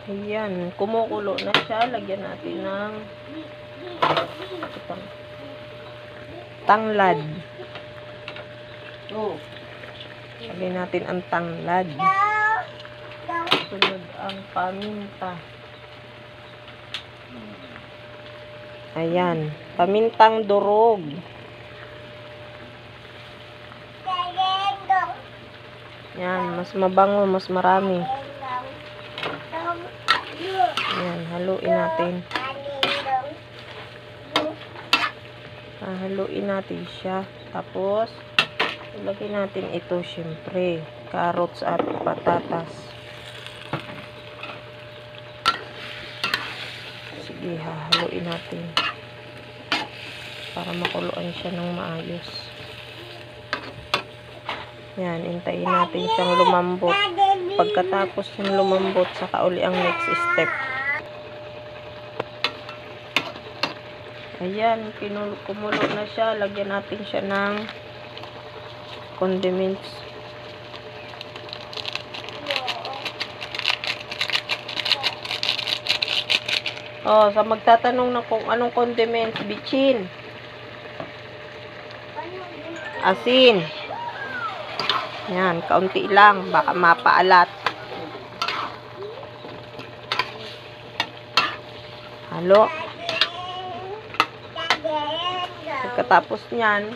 Ayan, kumukulo na siya. Lagyan natin ng tanglad. Lagyan natin ang tanglad. Sunod ang paminta. Ayan, pamintang durog. Yan, mas mabango, mas marami. Yan, haluin natin. Haluin natin siya. Tapos, ilagay natin ito, syempre, carrots at patatas. Sige, haluin natin. Para makuluan siya ng maayos. Yan, hintayin natin siyang lumambot. Pagkatapos ng lumambot, saka uli ang next step. Ayan, kumulo na siya. Lagyan natin siya ng condiments. Oh, sa magtatanong na kung anong condiments, bitchin, asin. Yan, kaunti lang, baka mapaalat. Halo. Pagkatapos niyan,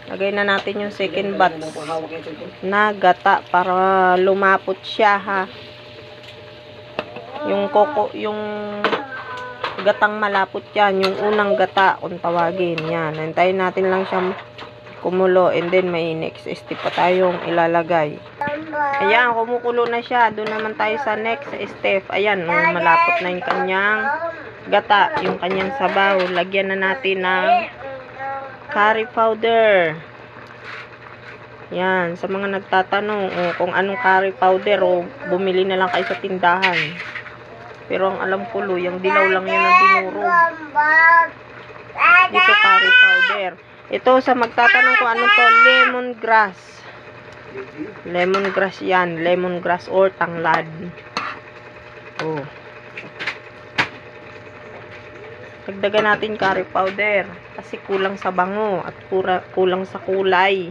lagay na natin yung second batch na gata para lumapot siya, ha. Yung gatang malapot yan, yung unang gata kung tawagin. Yan, hintayin natin lang siya kumulo, and then may next step pa tayong ilalagay. Ayan, kumukulo na siya. Doon naman tayo sa next step. Ayan, malapot na yung kanyang gata, yung kanyang sabaw. Lagyan na natin ng curry powder. Yan, sa mga nagtatanong kung anong curry powder, bumili na lang kayo sa tindahan. Pero ang alam ko, yung dilaw lang yun ang dinurog. Dito curry powder. Ito, sa magtatanong kung ano to, lemongrass. Lemongrass yan. Lemongrass or tanglad. Oh. Dagdagan natin curry powder. Kasi kulang sa bango at kulang sa kulay.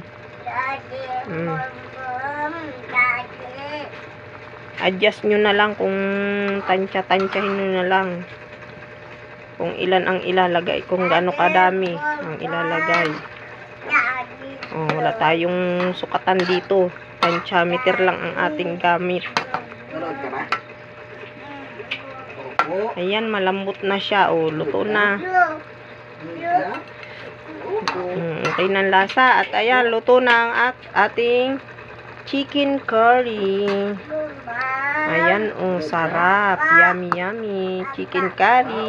Adjust nyo na lang kung tansya-tansyahin nyo na lang. Kung ilan ang ilalagay, kung gaano kadami ang ilalagay. Oh, wala tayong sukatan dito. Tansyameter lang ang ating gamit. Ayan, malambot na siya. Oh, luto na. Okay ng lasa. At ayan, luto na ang ating chicken curry. Ayan, oh, sarap. Yummy, yummy. Chicken curry.